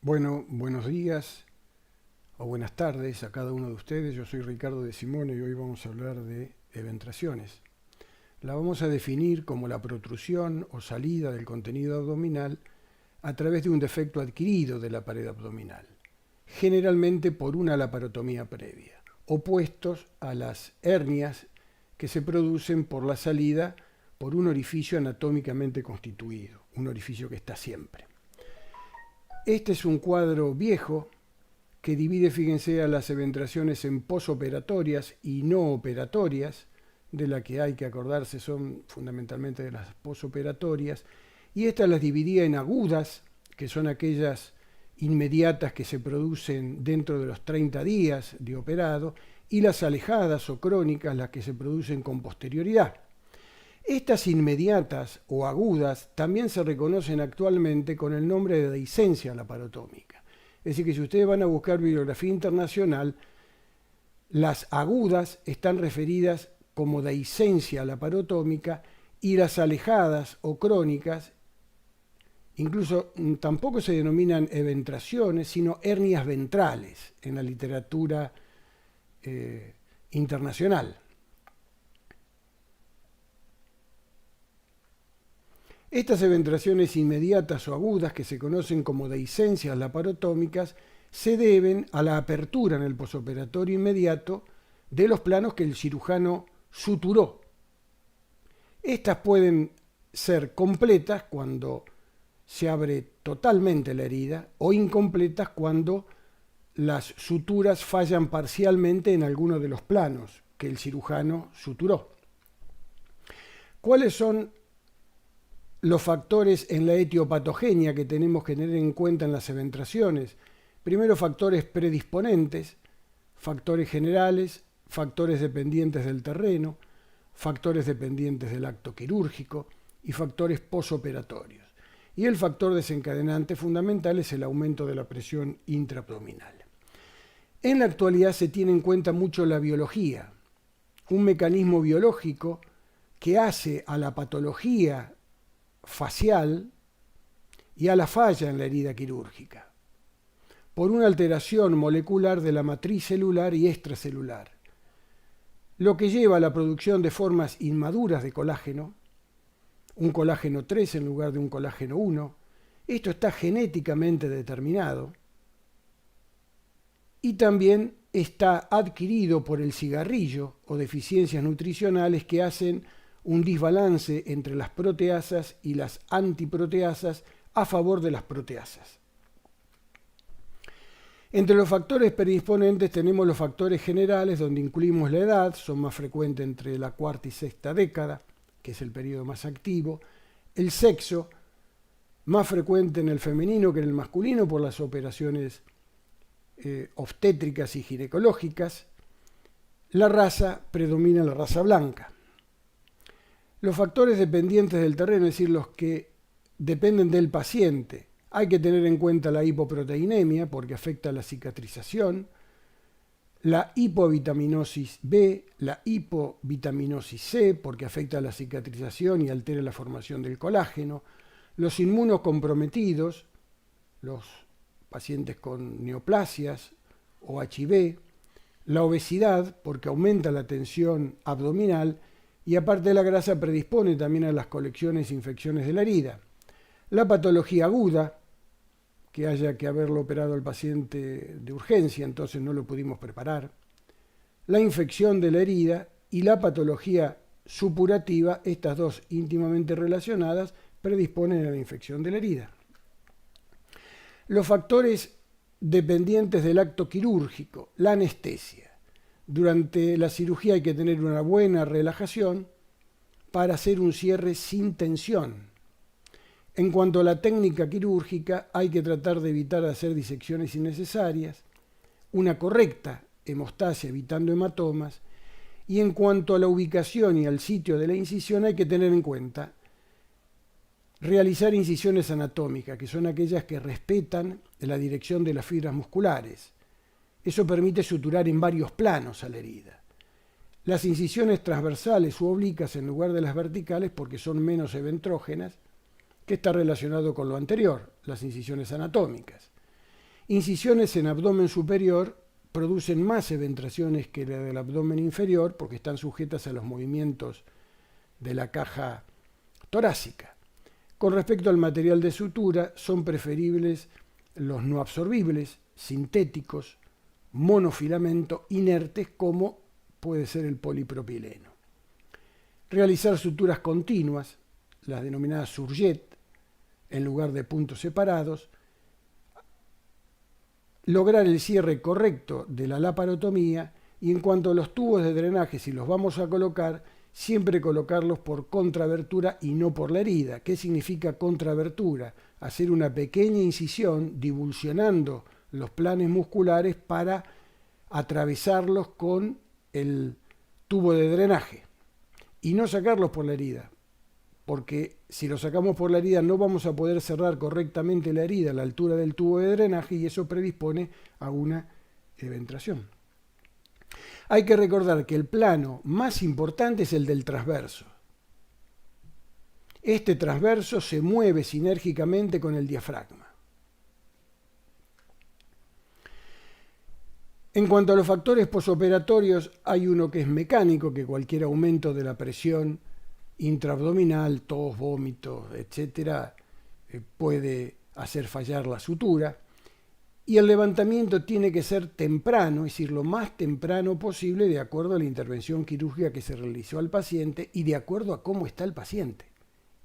Bueno, buenos días o buenas tardes a cada uno de ustedes. Yo soy Ricardo de Simone y hoy vamos a hablar de eventraciones. La vamos a definir como la protrusión o salida del contenido abdominal a través de un defecto adquirido de la pared abdominal, generalmente por una laparotomía previa, opuestos a las hernias que se producen por la salida por un orificio anatómicamente constituido, un orificio que está siempre. Este es un cuadro viejo que divide, fíjense, a las eventraciones en posoperatorias y no operatorias, de la que hay que acordarse son fundamentalmente de las posoperatorias, y estas las dividía en agudas, que son aquellas inmediatas que se producen dentro de los 30 días de operado, y las alejadas o crónicas, las que se producen con posterioridad. Estas inmediatas o agudas también se reconocen actualmente con el nombre de dehiscencia laparotómica. Es decir, que si ustedes van a buscar bibliografía internacional, las agudas están referidas como dehiscencia laparotómica y las alejadas o crónicas, incluso tampoco se denominan eventraciones, sino hernias ventrales en la literatura internacional. Estas eventraciones inmediatas o agudas, que se conocen como dehiscencias laparotómicas, se deben a la apertura en el posoperatorio inmediato de los planos que el cirujano suturó. Estas pueden ser completas cuando se abre totalmente la herida o incompletas cuando las suturas fallan parcialmente en alguno de los planos que el cirujano suturó. ¿Cuáles son los factores en la etiopatogenia que tenemos que tener en cuenta en las eventraciones? Primero, factores predisponentes, factores generales, factores dependientes del terreno, factores dependientes del acto quirúrgico y factores posoperatorios. Y el factor desencadenante fundamental es el aumento de la presión intraabdominal. En la actualidad se tiene en cuenta mucho la biología, un mecanismo biológico que hace a la patología facial y a la falla en la herida quirúrgica, por una alteración molecular de la matriz celular y extracelular, lo que lleva a la producción de formas inmaduras de colágeno, un colágeno 3 en lugar de un colágeno 1. Esto está genéticamente determinado y también está adquirido por el cigarrillo o deficiencias nutricionales que hacen un desbalance entre las proteasas y las antiproteasas a favor de las proteasas. Entre los factores predisponentes tenemos los factores generales, donde incluimos la edad, son más frecuentes entre la cuarta y sexta década, que es el periodo más activo, el sexo, más frecuente en el femenino que en el masculino por las operaciones obstétricas y ginecológicas, la raza, predomina la raza blanca. Los factores dependientes del terreno, es decir, los que dependen del paciente, hay que tener en cuenta la hipoproteinemia porque afecta la cicatrización, la hipovitaminosis B, la hipovitaminosis C porque afecta la cicatrización y altera la formación del colágeno, los inmunocomprometidos, los pacientes con neoplasias o HIV, la obesidad porque aumenta la tensión abdominal y aparte de la grasa predispone también a las colecciones e infecciones de la herida. La patología aguda, que haya que haberlo operado al paciente de urgencia, entonces no lo pudimos preparar. La infección de la herida y la patología supurativa, estas dos íntimamente relacionadas, predisponen a la infección de la herida. Los factores dependientes del acto quirúrgico, la anestesia. Durante la cirugía hay que tener una buena relajación para hacer un cierre sin tensión. En cuanto a la técnica quirúrgica, hay que tratar de evitar hacer disecciones innecesarias, una correcta hemostasia evitando hematomas, y en cuanto a la ubicación y al sitio de la incisión hay que tener en cuenta realizar incisiones anatómicas, que son aquellas que respetan la dirección de las fibras musculares. Eso permite suturar en varios planos a la herida. Las incisiones transversales u oblicuas en lugar de las verticales porque son menos eventrógenas, que está relacionado con lo anterior, las incisiones anatómicas. Incisiones en abdomen superior producen más eventraciones que la del abdomen inferior porque están sujetas a los movimientos de la caja torácica. Con respecto al material de sutura, son preferibles los no absorbibles, sintéticos, monofilamento, inertes, como puede ser el polipropileno. Realizar suturas continuas, las denominadas surjet, en lugar de puntos separados. Lograr el cierre correcto de la laparotomía, y en cuanto a los tubos de drenaje, si los vamos a colocar, siempre colocarlos por contrabertura y no por la herida. ¿Qué significa contrabertura? Hacer una pequeña incisión divulsionando los planes musculares para atravesarlos con el tubo de drenaje y no sacarlos por la herida, porque si lo sacamos por la herida no vamos a poder cerrar correctamente la herida a la altura del tubo de drenaje y eso predispone a una eventración. Hay que recordar que el plano más importante es el del transverso. Este transverso se mueve sinérgicamente con el diafragma. En cuanto a los factores posoperatorios, hay uno que es mecánico, que cualquier aumento de la presión intraabdominal, tos, vómitos, etcétera, puede hacer fallar la sutura. Y el levantamiento tiene que ser temprano, es decir, lo más temprano posible de acuerdo a la intervención quirúrgica que se realizó al paciente y de acuerdo a cómo está el paciente.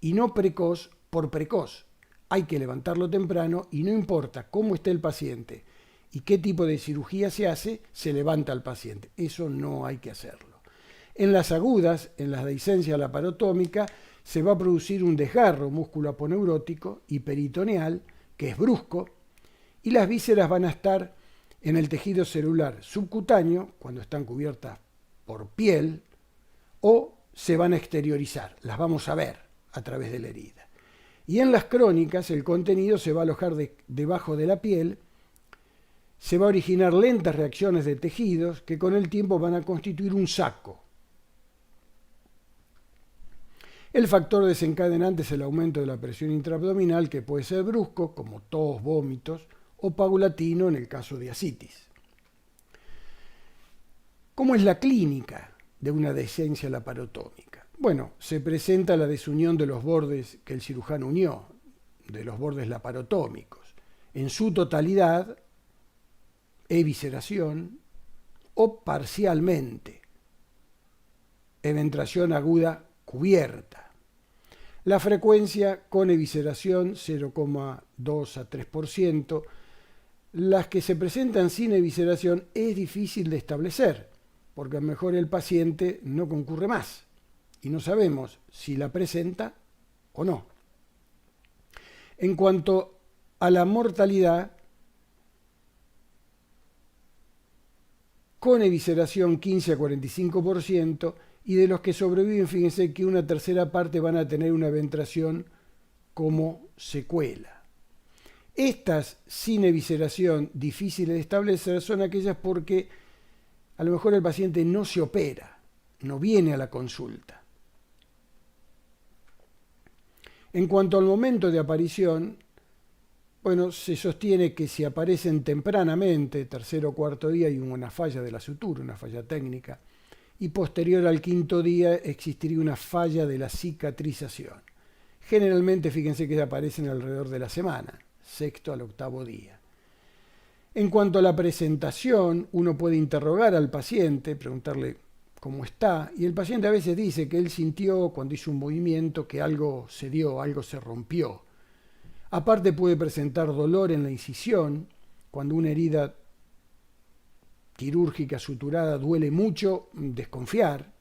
Y no precoz por precoz. Hay que levantarlo temprano y no importa cómo esté el paciente y qué tipo de cirugía se hace, se levanta al paciente. Eso no hay que hacerlo. En las agudas, en las dehiscencia laparotómica, se va a producir un desgarro músculo-aponeurótico y peritoneal, que es brusco, y las vísceras van a estar en el tejido celular subcutáneo, cuando están cubiertas por piel, o se van a exteriorizar, las vamos a ver a través de la herida. Y en las crónicas, el contenido se va a alojar debajo de la piel, se va a originar lentas reacciones de tejidos que con el tiempo van a constituir un saco. El factor desencadenante es el aumento de la presión intraabdominal, que puede ser brusco, como tos, vómitos, o paulatino en el caso de ascitis. ¿Cómo es la clínica de una dehiscencia laparotómica? Bueno, se presenta la desunión de los bordes que el cirujano unió, de los bordes laparotómicos. En su totalidad, evisceración o parcialmente, eventración aguda cubierta. La frecuencia con evisceración 0,2 a 3%. Las que se presentan sin evisceración es difícil de establecer, porque a lo mejor el paciente no concurre más y no sabemos si la presenta o no. En cuanto a la mortalidad, con evisceración 15 a 45%, y de los que sobreviven, fíjense que una tercera parte van a tener una eventración como secuela. Estas sin evisceración difíciles de establecer son aquellas porque a lo mejor el paciente no se opera, no viene a la consulta. En cuanto al momento de aparición, bueno, se sostiene que si aparecen tempranamente, tercer o cuarto día, hay una falla de la sutura, una falla técnica, y posterior al quinto día existiría una falla de la cicatrización. Generalmente, fíjense que aparecen alrededor de la semana, sexto al octavo día. En cuanto a la presentación, uno puede interrogar al paciente, preguntarle cómo está, y el paciente a veces dice que él sintió cuando hizo un movimiento que algo se dio, algo se rompió. Aparte puede presentar dolor en la incisión, cuando una herida quirúrgica suturada duele mucho, desconfiar.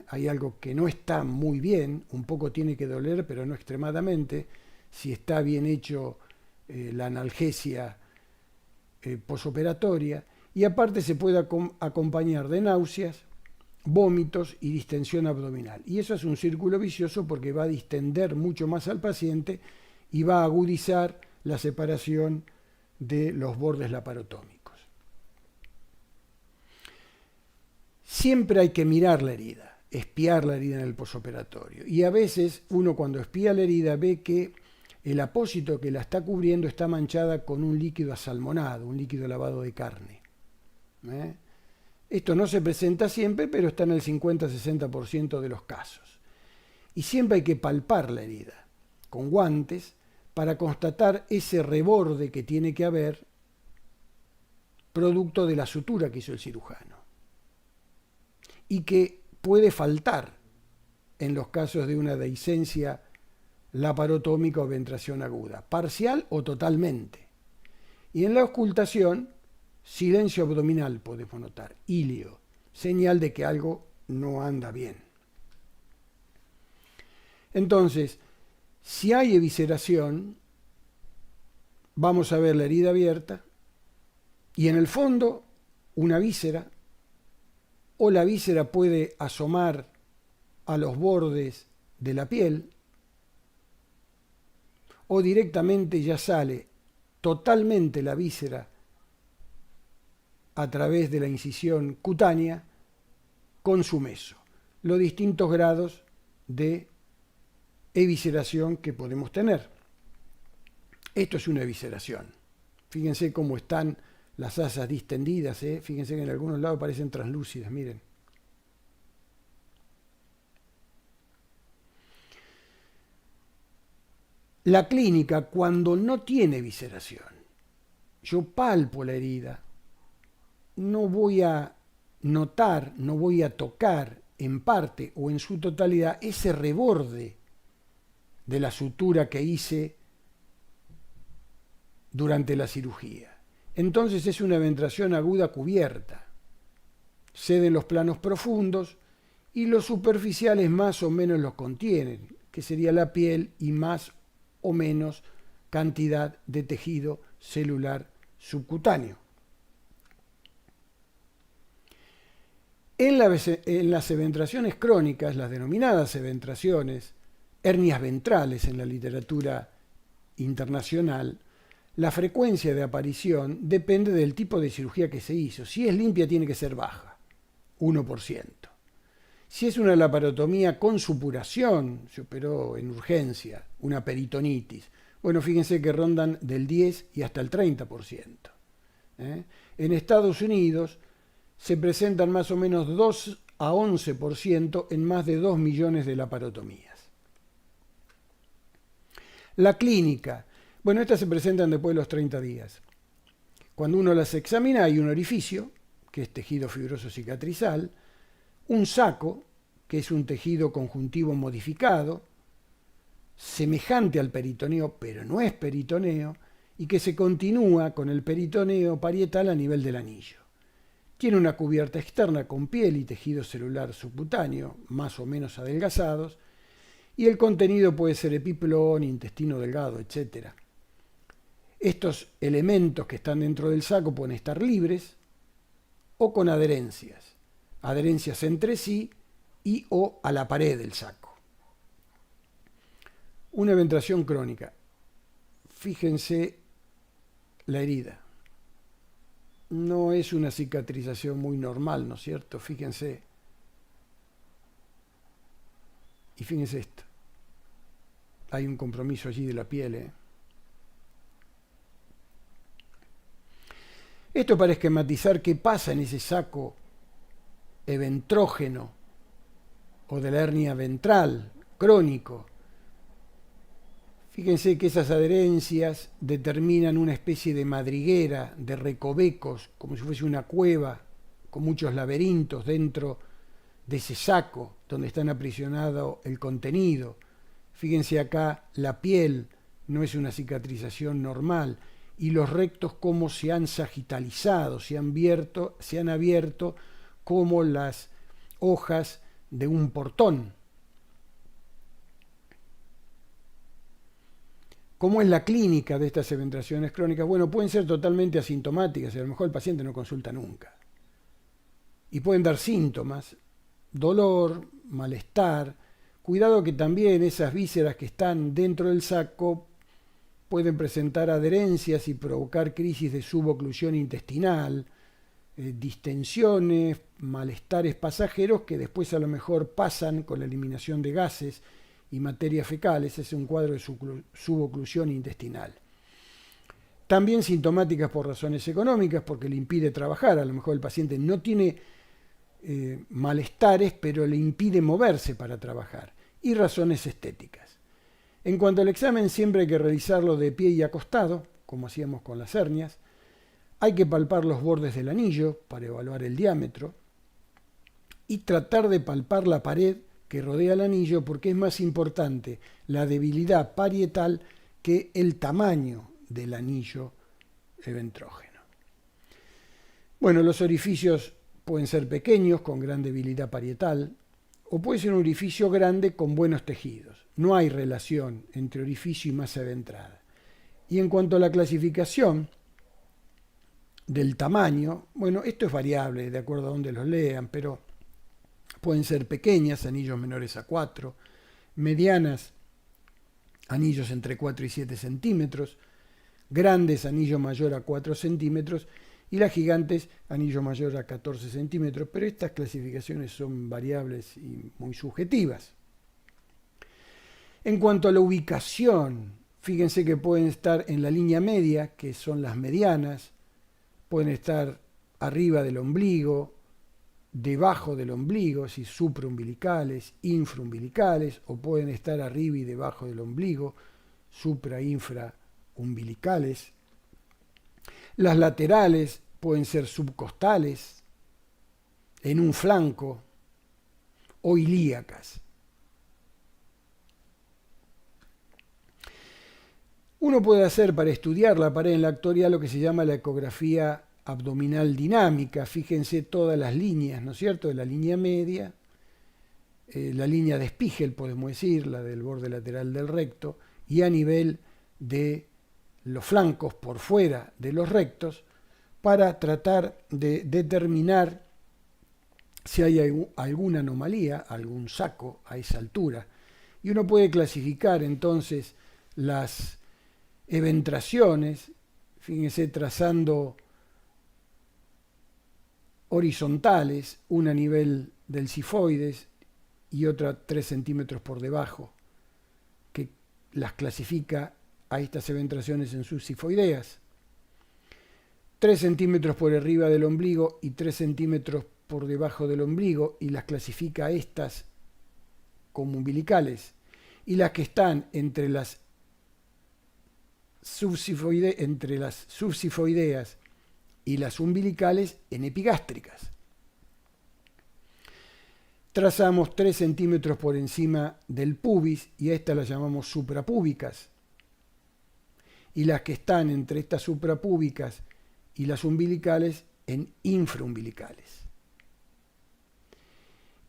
Hay algo que no está muy bien, un poco tiene que doler, pero no extremadamente. Si está bien hecho la analgesia posoperatoria, y aparte se puede acompañar de náuseas, vómitos y distensión abdominal. Y eso es un círculo vicioso porque va a distender mucho más al paciente y va a agudizar la separación de los bordes laparotómicos. Siempre hay que mirar la herida, espiar la herida en el posoperatorio. Y a veces uno cuando espía la herida ve que el apósito que la está cubriendo está manchada con un líquido asalmonado, un líquido lavado de carne. Esto no se presenta siempre, pero está en el 50-60% de los casos. Y siempre hay que palpar la herida con guantes para constatar ese reborde que tiene que haber producto de la sutura que hizo el cirujano y que puede faltar en los casos de una dehiscencia laparotómica o ventración aguda, parcial o totalmente. Y en la auscultación, silencio abdominal podemos notar, ilio, señal de que algo no anda bien. Entonces, si hay evisceración, vamos a ver la herida abierta y en el fondo una víscera, o la víscera puede asomar a los bordes de la piel, o directamente ya sale totalmente la víscera a través de la incisión cutánea con su meso. Los distintos grados de evisceración que podemos tener. Esto es una evisceración. Fíjense cómo están las asas distendidas, Fíjense que en algunos lados parecen translúcidas, miren. La clínica, cuando no tiene evisceración, yo palpo la herida, no voy a notar, no voy a tocar en parte o en su totalidad ese reborde de la sutura que hice durante la cirugía. Entonces es una ventración aguda cubierta. Ceden los planos profundos y los superficiales más o menos los contienen, que sería la piel y más o menos cantidad de tejido celular subcutáneo. En las eventraciones crónicas, las denominadas eventraciones, hernias ventrales en la literatura internacional, la frecuencia de aparición depende del tipo de cirugía que se hizo. Si es limpia tiene que ser baja, 1%. Si es una laparotomía con supuración, se operó en urgencia, una peritonitis, bueno, fíjense que rondan del 10 y hasta el 30%. En Estados Unidos se presentan más o menos 2 a 11% en más de 2 millones de laparotomías. La clínica, bueno, estas se presentan después de los 30 días. Cuando uno las examina hay un orificio, que es tejido fibroso cicatrizal, un saco, que es un tejido conjuntivo modificado, semejante al peritoneo, pero no es peritoneo, y que se continúa con el peritoneo parietal a nivel del anillo. Tiene una cubierta externa con piel y tejido celular subcutáneo, más o menos adelgazados, y el contenido puede ser epipelón, intestino delgado, etc. Estos elementos que están dentro del saco pueden estar libres o con adherencias entre sí y o a la pared del saco. Una eventración crónica. Fíjense la herida. No es una cicatrización muy normal, ¿no es cierto? Fíjense. Y fíjense esto. Hay un compromiso allí de la piel, Esto para esquematizar qué pasa en ese saco eventrógeno o de la hernia ventral crónico. Fíjense que esas adherencias determinan una especie de madriguera, de recovecos, como si fuese una cueva con muchos laberintos dentro de ese saco donde están aprisionado el contenido. Fíjense acá, la piel no es una cicatrización normal y los rectos como se han sagitalizado, se han abierto como las hojas de un portón. ¿Cómo es la clínica de estas eventraciones crónicas? Bueno, pueden ser totalmente asintomáticas y a lo mejor el paciente no consulta nunca. Y pueden dar síntomas, dolor, malestar. Cuidado que también esas vísceras que están dentro del saco pueden presentar adherencias y provocar crisis de suboclusión intestinal, distensiones, malestares pasajeros que después a lo mejor pasan con la eliminación de gases y materias fecales, es un cuadro de suboclusión intestinal. También sintomáticas por razones económicas, porque le impide trabajar. A lo mejor el paciente no tiene malestares, pero le impide moverse para trabajar. Y razones estéticas. En cuanto al examen, siempre hay que realizarlo de pie y acostado, como hacíamos con las hernias. Hay que palpar los bordes del anillo para evaluar el diámetro. Y tratar de palpar la pared que rodea el anillo, porque es más importante la debilidad parietal que el tamaño del anillo ventrógeno. Bueno, los orificios pueden ser pequeños, con gran debilidad parietal, o puede ser un orificio grande con buenos tejidos. No hay relación entre orificio y masa eventrada. Y en cuanto a la clasificación del tamaño, bueno, esto es variable de acuerdo a donde los lean, pero pueden ser pequeñas, anillos menores a 4, medianas, anillos entre 4 y 7 centímetros, grandes, anillo mayor a 4 centímetros, y las gigantes, anillo mayor a 14 centímetros, pero estas clasificaciones son variables y muy subjetivas. En cuanto a la ubicación, fíjense que pueden estar en la línea media, que son las medianas, pueden estar arriba del ombligo, debajo del ombligo, si supraumbilicales, infraumbilicales, o pueden estar arriba y debajo del ombligo, supra, infraumbilicales. Las laterales pueden ser subcostales, en un flanco, o ilíacas. Uno puede hacer para estudiar la pared en la actualidad lo que se llama la ecografía abdominal dinámica. Fíjense todas las líneas, ¿no es cierto?, de la línea media, la línea de Spiegel, podemos decir, la del borde lateral del recto, y a nivel de los flancos por fuera de los rectos, para tratar de determinar si hay alguna anomalía, algún saco a esa altura. Y uno puede clasificar entonces las eventraciones, fíjense, trazando horizontales, una a nivel del sifoides y otra 3 centímetros por debajo, que las clasifica a estas eventraciones en sus sifoideas. 3 centímetros por arriba del ombligo y 3 centímetros por debajo del ombligo, y las clasifica a estas como umbilicales. Y las que están entre las subsifoideas y las umbilicales en epigástricas. Trazamos 3 centímetros por encima del pubis y a estas las llamamos suprapúbicas. Y las que están entre estas suprapúbicas y las umbilicales en infraumbilicales.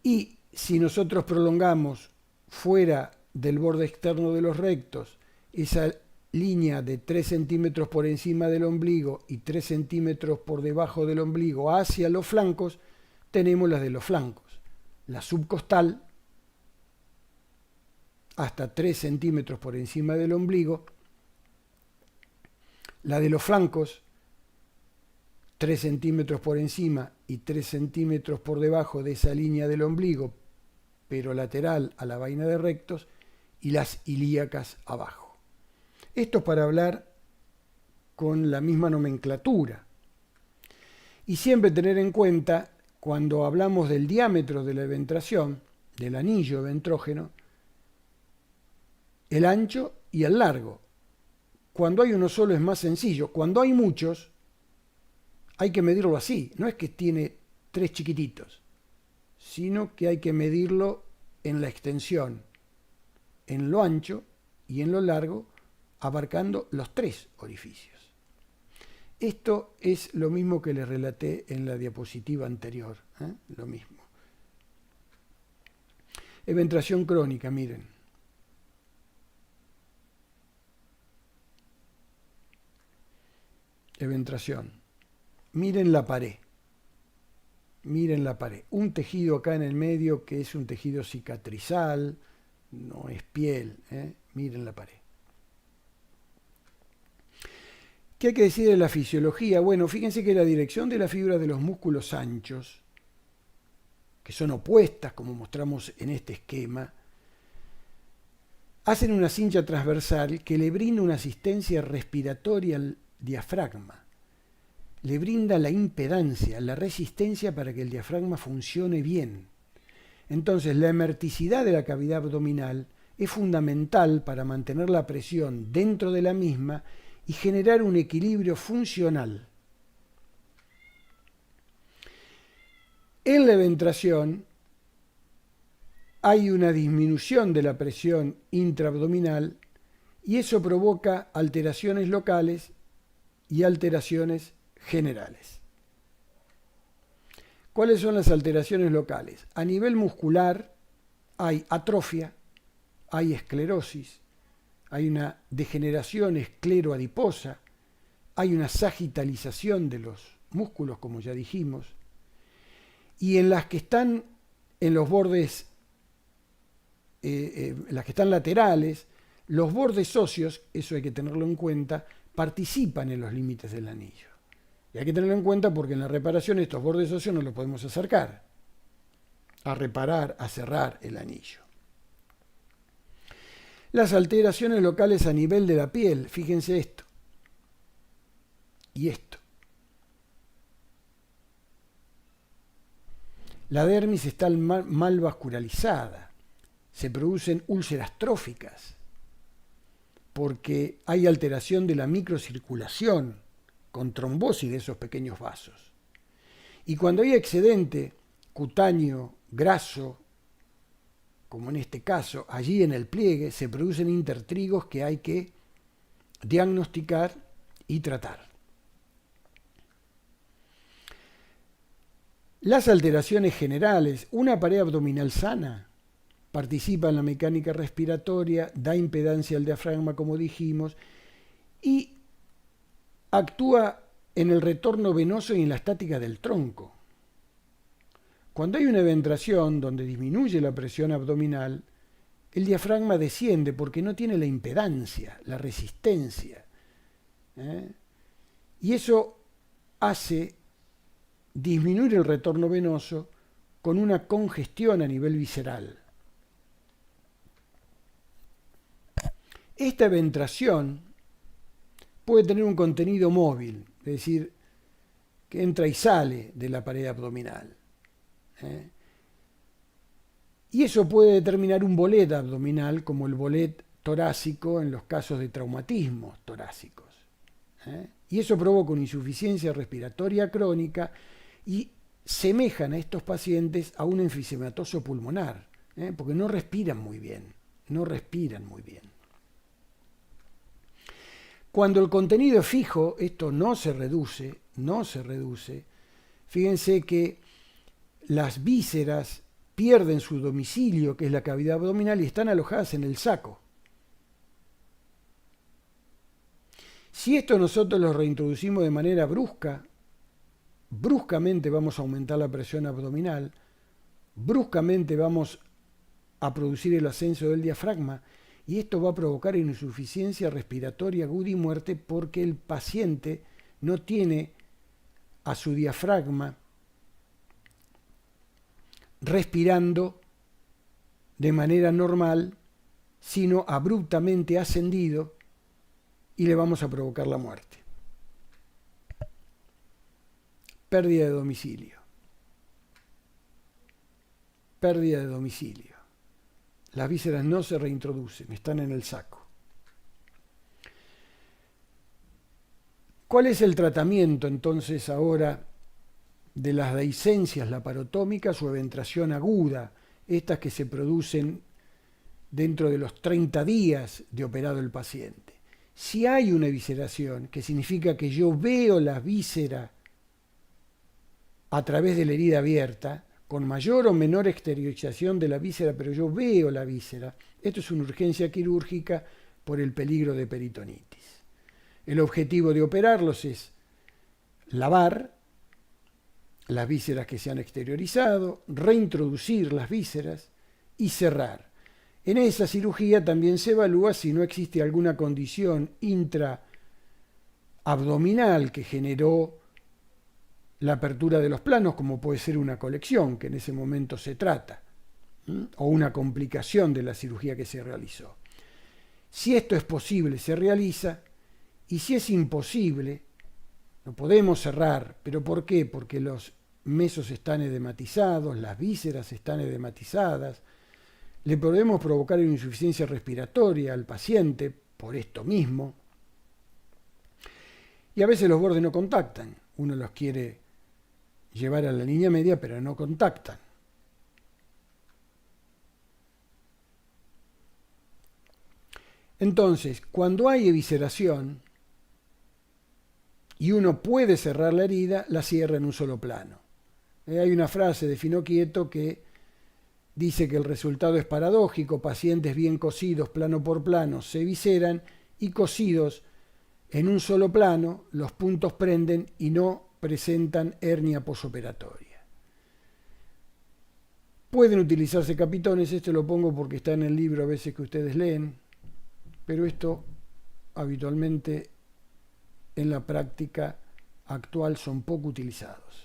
Y si nosotros prolongamos fuera del borde externo de los rectos esa línea de 3 centímetros por encima del ombligo y 3 centímetros por debajo del ombligo hacia los flancos, tenemos las de los flancos. La subcostal, hasta 3 centímetros por encima del ombligo. La de los flancos, 3 centímetros por encima y 3 centímetros por debajo de esa línea del ombligo, pero lateral a la vaina de rectos, y las ilíacas abajo. Esto es para hablar con la misma nomenclatura. Y siempre tener en cuenta, cuando hablamos del diámetro de la eventración, del anillo ventrógeno, el ancho y el largo. Cuando hay uno solo es más sencillo. Cuando hay muchos, hay que medirlo así. No es que tiene 3 chiquititos, sino que hay que medirlo en la extensión, en lo ancho y en lo largo, abarcando los 3 orificios. Esto es lo mismo que les relaté en la diapositiva anterior, lo mismo. Eventración crónica, miren. Eventración. Miren la pared. Miren la pared. Un tejido acá en el medio que es un tejido cicatrizal, no es piel. Miren la pared. ¿Qué hay que decir de la fisiología? Bueno, fíjense que la dirección de la fibra de los músculos anchos, que son opuestas, como mostramos en este esquema, hacen una cincha transversal que le brinda una asistencia respiratoria al diafragma. Le brinda la impedancia, la resistencia para que el diafragma funcione bien. Entonces, la emerticidad de la cavidad abdominal es fundamental para mantener la presión dentro de la misma y generar un equilibrio funcional. En la eventración hay una disminución de la presión intraabdominal y eso provoca alteraciones locales y alteraciones generales. ¿Cuáles son las alteraciones locales? A nivel muscular hay atrofia, hay esclerosis, hay una degeneración escleroadiposa, hay una sagitalización de los músculos, como ya dijimos, y en las que están en los bordes, las que están laterales, los bordes óseos, eso hay que tenerlo en cuenta, participan en los límites del anillo. Y hay que tenerlo en cuenta porque en la reparación estos bordes óseos no los podemos acercar a reparar, a cerrar el anillo. Las alteraciones locales a nivel de la piel, fíjense esto y esto. La dermis está mal vascularizada, se producen úlceras tróficas porque hay alteración de la microcirculación con trombosis de esos pequeños vasos. Y cuando hay excedente cutáneo, graso, como en este caso, allí en el pliegue se producen intertrigos que hay que diagnosticar y tratar. Las alteraciones generales, una pared abdominal sana participa en la mecánica respiratoria, da impedancia al diafragma, como dijimos, y actúa en el retorno venoso y en la estática del tronco. Cuando hay una eventración donde disminuye la presión abdominal, el diafragma desciende porque no tiene la impedancia, la resistencia. Y eso hace disminuir el retorno venoso con una congestión a nivel visceral. Esta eventración puede tener un contenido móvil, es decir, que entra y sale de la pared abdominal. Y eso puede determinar un bolet abdominal, como el bolet torácico en los casos de traumatismos torácicos. Y eso provoca una insuficiencia respiratoria crónica y semejan a estos pacientes a un enfisемatoso pulmonar, porque no respiran muy bien, Cuando el contenido es fijo, esto no se reduce, fíjense que las vísceras pierden su domicilio, que es la cavidad abdominal, y están alojadas en el saco. Si esto nosotros lo reintroducimos de manera bruscamente vamos a aumentar la presión abdominal, bruscamente vamos a producir el ascenso del diafragma, y esto va a provocar insuficiencia respiratoria aguda y muerte porque el paciente no tiene a su diafragma respirando de manera normal, sino abruptamente ascendido, y le vamos a provocar la muerte. Pérdida de domicilio. Las vísceras no se reintroducen, están en el saco. ¿Cuál es el tratamiento entonces ahora de las dehiscencias laparotómicas o eventración aguda, estas que se producen dentro de los 30 días de operado el paciente? Si hay una evisceración, que significa que yo veo la víscera a través de la herida abierta, con mayor o menor exteriorización de la víscera, pero yo veo la víscera, esto es una urgencia quirúrgica por el peligro de peritonitis. El objetivo de operarlos es lavar las vísceras que se han exteriorizado, reintroducir las vísceras y cerrar. En esa cirugía también se evalúa si no existe alguna condición intraabdominal que generó la apertura de los planos, como puede ser una colección, que en ese momento se trata, o una complicación de la cirugía que se realizó. Si esto es posible, se realiza, y si es imposible, no podemos cerrar. ¿Pero por qué? Porque los mesos están edematizados, las vísceras están edematizadas, le podemos provocar una insuficiencia respiratoria al paciente por esto mismo, y a veces los bordes no contactan. Uno los quiere llevar a la línea media, pero no contactan. Entonces, cuando hay evisceración y uno puede cerrar la herida, la cierra en un solo plano. Hay una frase de Finocchieto que dice que el resultado es paradójico: pacientes bien cosidos plano por plano se evisceran, y cosidos en un solo plano los puntos prenden y no presentan hernia posoperatoria. Pueden utilizarse capitones, esto lo pongo porque está en el libro a veces que ustedes leen, pero esto habitualmente en la práctica actual son poco utilizados.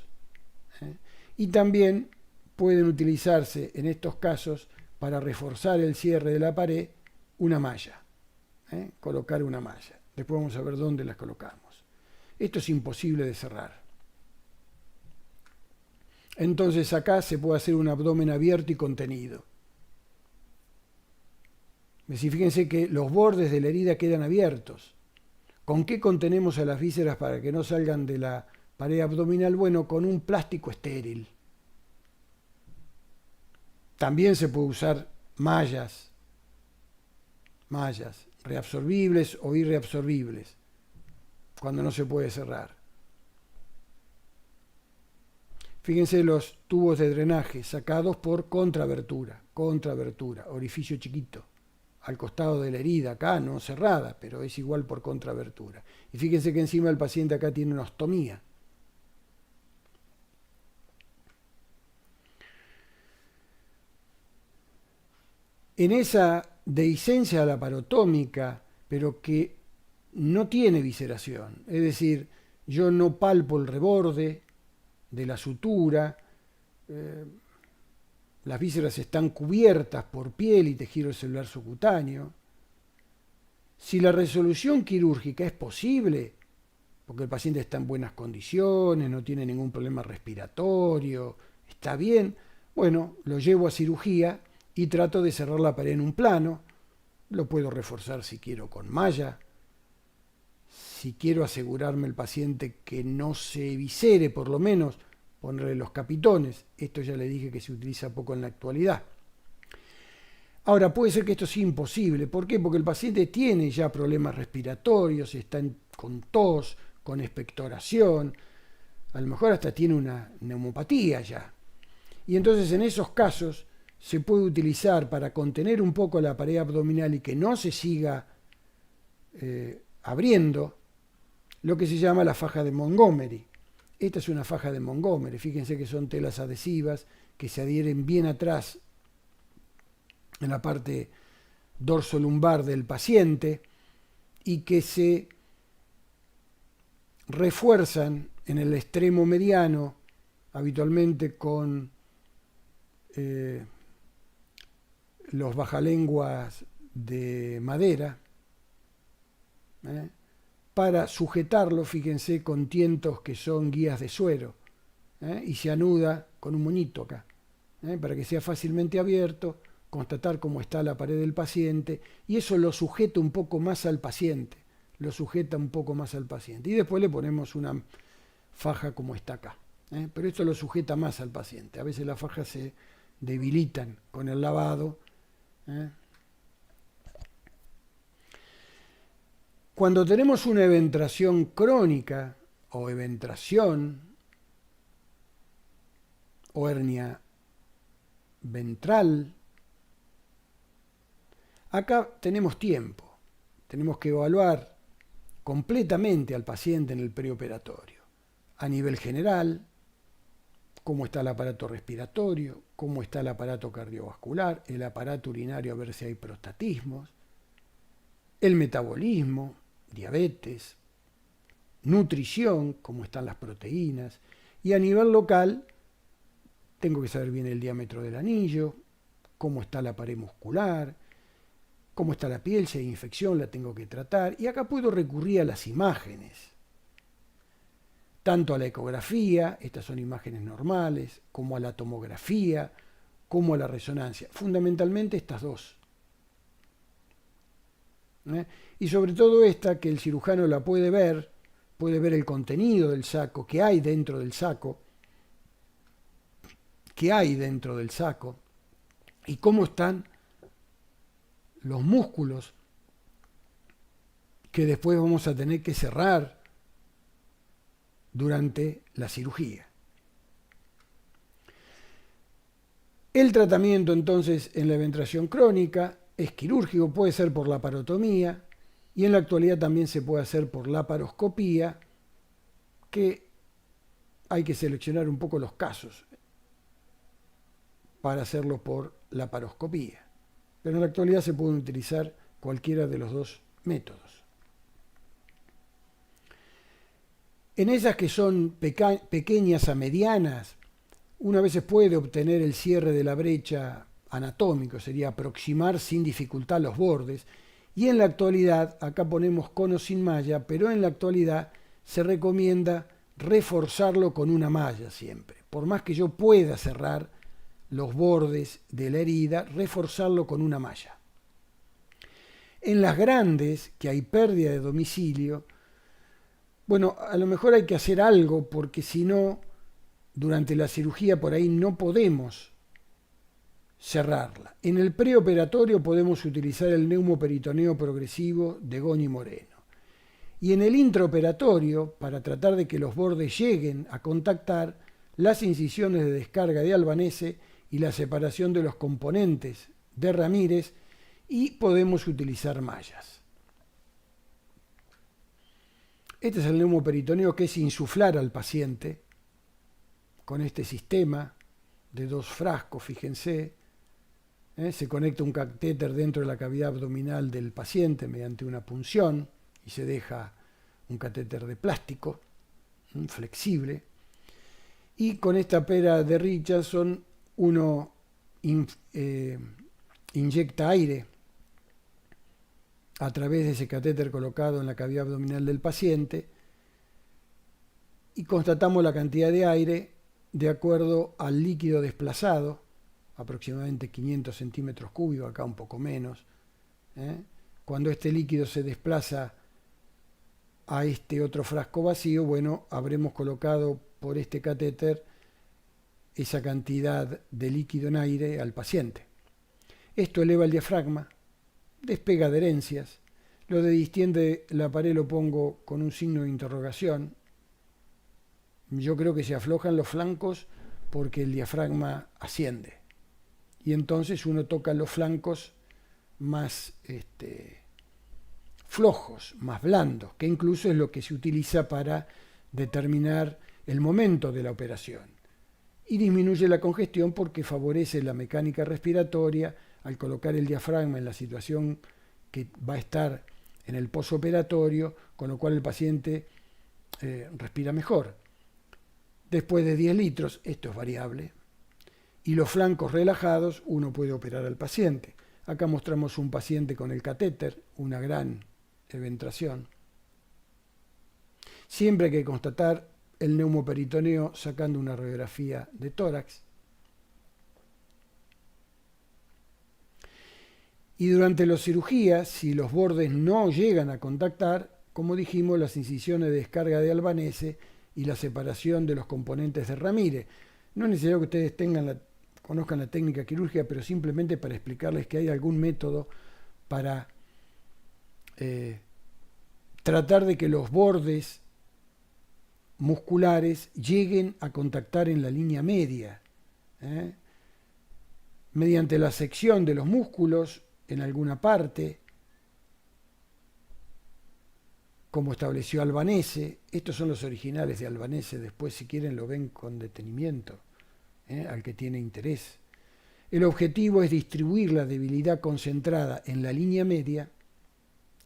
Y también pueden utilizarse en estos casos para reforzar el cierre de la pared una malla, colocar una malla. Después vamos a ver dónde las colocamos. Esto es imposible de cerrar. Entonces acá se puede hacer un abdomen abierto y contenido. Fíjense que los bordes de la herida quedan abiertos. ¿Con qué contenemos a las vísceras para que no salgan de la pared abdominal? Bueno, con un plástico estéril. También se puede usar mallas reabsorbibles o irreabsorbibles, cuando no se puede cerrar. Fíjense los tubos de drenaje sacados por contrabertura, orificio chiquito, al costado de la herida, acá no cerrada, pero es igual por contrabertura. Y fíjense que encima el paciente acá tiene una ostomía. En esa dehiscencia laparotómica, pero que no tiene visceración, es decir, yo no palpo el reborde de la sutura, las vísceras están cubiertas por piel y tejido celular subcutáneo. Si la resolución quirúrgica es posible, porque el paciente está en buenas condiciones, no tiene ningún problema respiratorio, está bien, bueno, lo llevo a cirugía y trato de cerrar la pared en un plano. Lo puedo reforzar si quiero con malla. Si quiero asegurarme el paciente que no se eviscere, por lo menos ponerle los capitones. Esto ya le dije que se utiliza poco en la actualidad. Ahora, puede ser que esto sea imposible. ¿Por qué? Porque el paciente tiene ya problemas respiratorios, está con tos, con expectoración, a lo mejor hasta tiene una neumopatía ya. Y entonces en esos casos se puede utilizar, para contener un poco la pared abdominal y que no se siga abriendo, lo que se llama la faja de Montgomery. Esta es una faja de Montgomery. Fíjense que son telas adhesivas que se adhieren bien atrás en la parte dorsolumbar del paciente y que se refuerzan en el extremo mediano, habitualmente con los bajalenguas de madera, para sujetarlo, fíjense, con tientos que son guías de suero, y se anuda con un moñito acá, para que sea fácilmente abierto, constatar cómo está la pared del paciente, y eso lo sujeta un poco más al paciente, y después le ponemos una faja como está acá, pero esto lo sujeta más al paciente. A veces las fajas se debilitan con el lavado. Cuando tenemos una eventración crónica o eventración o hernia ventral, acá tenemos tiempo, tenemos que evaluar completamente al paciente en el preoperatorio, a nivel general, cómo está el aparato respiratorio, cómo está el aparato cardiovascular, el aparato urinario, a ver si hay prostatismos, el metabolismo, diabetes, nutrición, cómo están las proteínas, y a nivel local tengo que saber bien el diámetro del anillo, cómo está la pared muscular, cómo está la piel, si hay infección, la tengo que tratar. Y acá puedo recurrir a las imágenes, tanto a la ecografía, estas son imágenes normales, como a la tomografía, como a la resonancia. Fundamentalmente estas dos. Y sobre todo esta, que el cirujano la puede ver el contenido del saco, qué hay dentro del saco, y cómo están los músculos que después vamos a tener que cerrar durante la cirugía. El tratamiento entonces en la eventración crónica es quirúrgico, puede ser por laparotomía y en la actualidad también se puede hacer por laparoscopía, que hay que seleccionar un poco los casos para hacerlo por laparoscopía. Pero en la actualidad se pueden utilizar cualquiera de los dos métodos. En esas que son pequeñas a medianas, una vez se puede obtener el cierre de la brecha anatómico, sería aproximar sin dificultad los bordes, y en la actualidad, acá ponemos cono sin malla, pero en la actualidad se recomienda reforzarlo con una malla siempre. Por más que yo pueda cerrar los bordes de la herida, reforzarlo con una malla. En las grandes, que hay pérdida de domicilio, bueno, a lo mejor hay que hacer algo porque si no, durante la cirugía por ahí no podemos cerrarla. En el preoperatorio podemos utilizar el neumoperitoneo progresivo de Goñi Moreno. Y en el intraoperatorio, para tratar de que los bordes lleguen a contactar, las incisiones de descarga de Albanese y la separación de los componentes de Ramírez, y podemos utilizar mallas. Este es el neumoperitoneo, que es insuflar al paciente con este sistema de 2 frascos, fíjense. Se conecta un catéter dentro de la cavidad abdominal del paciente mediante una punción y se deja un catéter de plástico flexible. Y con esta pera de Richardson uno inyecta aire a través de ese catéter colocado en la cavidad abdominal del paciente y constatamos la cantidad de aire de acuerdo al líquido desplazado, aproximadamente 500 centímetros cúbicos, acá un poco menos. Cuando este líquido se desplaza a este otro frasco vacío, bueno, habremos colocado por este catéter esa cantidad de líquido en aire al paciente. Esto eleva el diafragma, despega adherencias. Lo de distiende la pared lo pongo con un signo de interrogación. Yo creo que se aflojan los flancos porque el diafragma asciende. Y entonces uno toca los flancos más flojos, más blandos, que incluso es lo que se utiliza para determinar el momento de la operación. Y disminuye la congestión porque favorece la mecánica respiratoria al colocar el diafragma en la situación que va a estar en el posoperatorio, con lo cual el paciente respira mejor. Después de 10 litros, esto es variable, y los flancos relajados, uno puede operar al paciente. Acá mostramos un paciente con el catéter, una gran eventración. Siempre hay que constatar el neumoperitoneo sacando una radiografía de tórax. Y durante la cirugía, si los bordes no llegan a contactar, como dijimos, las incisiones de descarga de Albanese y la separación de los componentes de Ramírez. No es necesario que ustedes conozcan la técnica quirúrgica, pero simplemente para explicarles que hay algún método para tratar de que los bordes musculares lleguen a contactar en la línea media, mediante la sección de los músculos en alguna parte, como estableció Albanese. Estos son los originales de Albanese, después si quieren lo ven con detenimiento, al que tiene interés. El objetivo es distribuir la debilidad concentrada en la línea media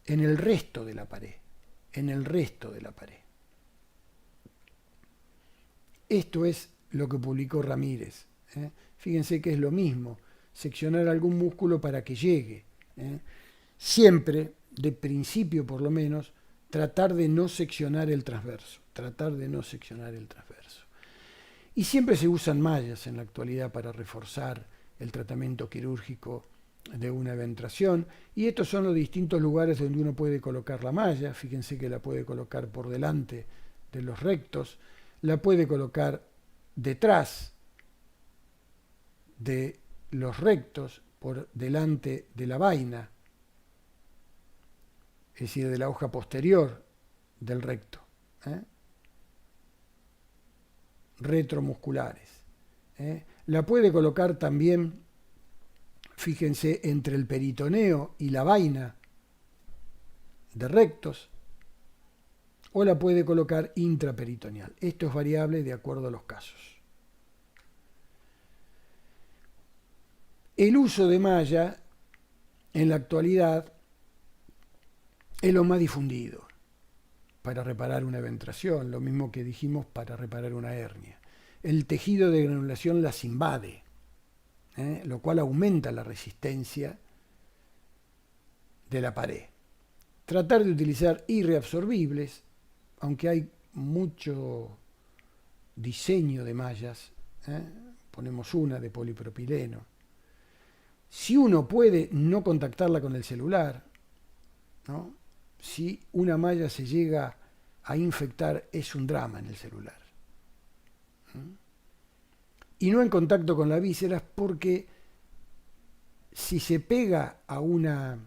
en el resto de la pared, Esto es lo que publicó Ramírez. Fíjense que es lo mismo, seccionar algún músculo para que llegue. Siempre, de principio por lo menos, tratar de no seccionar el transverso. Tratar de no seccionar el transverso. Y siempre se usan mallas en la actualidad para reforzar el tratamiento quirúrgico de una eventración. Y estos son los distintos lugares donde uno puede colocar la malla. Fíjense que la puede colocar por delante de los rectos, la puede colocar detrás de los rectos, por delante de la vaina, es decir, de la hoja posterior del recto, retromusculares. La puede colocar también, fíjense, entre el peritoneo y la vaina de rectos, o la puede colocar intraperitoneal. Esto es variable de acuerdo a los casos. El uso de malla en la actualidad es lo más difundido para reparar una eventración, lo mismo que dijimos para reparar una hernia. El tejido de granulación las invade, lo cual aumenta la resistencia de la pared. Tratar de utilizar irreabsorbibles, aunque hay mucho diseño de mallas, ponemos una de polipropileno. Si uno puede no contactarla con el celular, ¿no? Si una malla se llega a infectar, es un drama en el celular. Y no en contacto con las vísceras, porque si se pega a una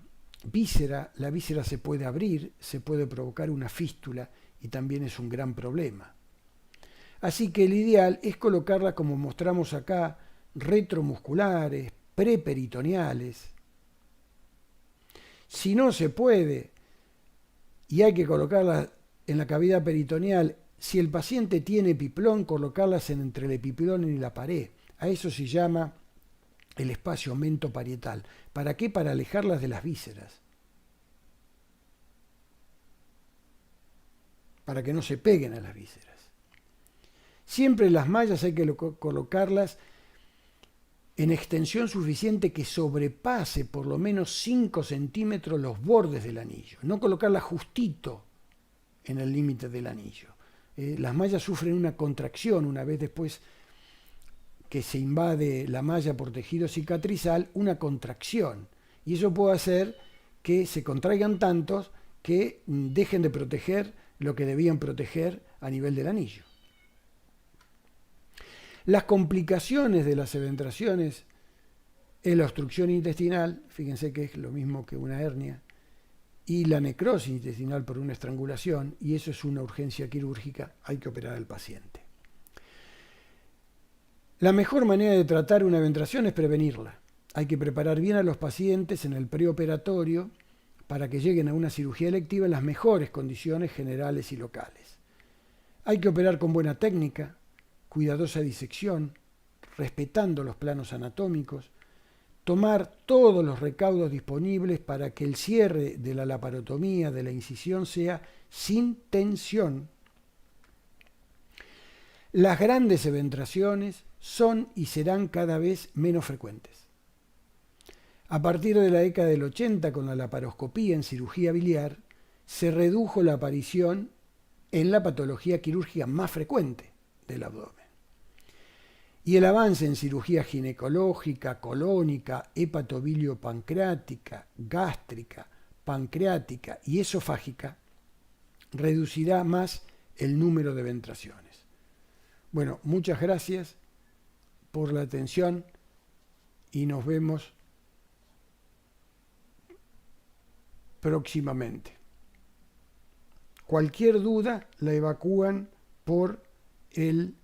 víscera, la víscera se puede abrir, se puede provocar una fístula y también es un gran problema. Así que el ideal es colocarla, como mostramos acá, retromusculares, preperitoneales. Si no se puede y hay que colocarla en la cavidad peritoneal, si el paciente tiene epiplón, colocarlas entre el epiplón y la pared. A eso se llama el espacio mentoparietal. ¿Para qué? Para alejarlas de las vísceras. Para que no se peguen a las vísceras. Siempre las mallas hay que colocarlas en extensión suficiente que sobrepase por lo menos 5 centímetros los bordes del anillo. No colocarlas justito en el límite del anillo. Las mallas sufren una contracción una vez después que se invade la malla por tejido cicatrizal, una contracción. Y eso puede hacer que se contraigan tantos que dejen de proteger lo que debían proteger a nivel del anillo. Las complicaciones de las eventraciones es la obstrucción intestinal, fíjense que es lo mismo que una hernia, y la necrosis intestinal por una estrangulación, y eso es una urgencia quirúrgica, hay que operar al paciente. La mejor manera de tratar una eventración es prevenirla. Hay que preparar bien a los pacientes en el preoperatorio para que lleguen a una cirugía electiva en las mejores condiciones generales y locales. Hay que operar con buena técnica, cuidadosa disección, respetando los planos anatómicos, tomar todos los recaudos disponibles para que el cierre de la laparotomía, de la incisión, sea sin tensión. Las grandes eventraciones son y serán cada vez menos frecuentes. A partir de la década del 80, con la laparoscopía en cirugía biliar, se redujo la aparición en la patología quirúrgica más frecuente del abdomen. Y el avance en cirugía ginecológica, colónica, hepatobiliopancreática, gástrica, pancreática y esofágica reducirá más el número de eventraciones. Bueno, muchas gracias por la atención y nos vemos próximamente. Cualquier duda la evacúan por el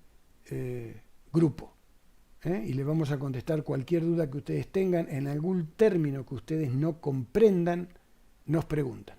grupo. Y le vamos a contestar cualquier duda que ustedes tengan en algún término que ustedes no comprendan, nos preguntan.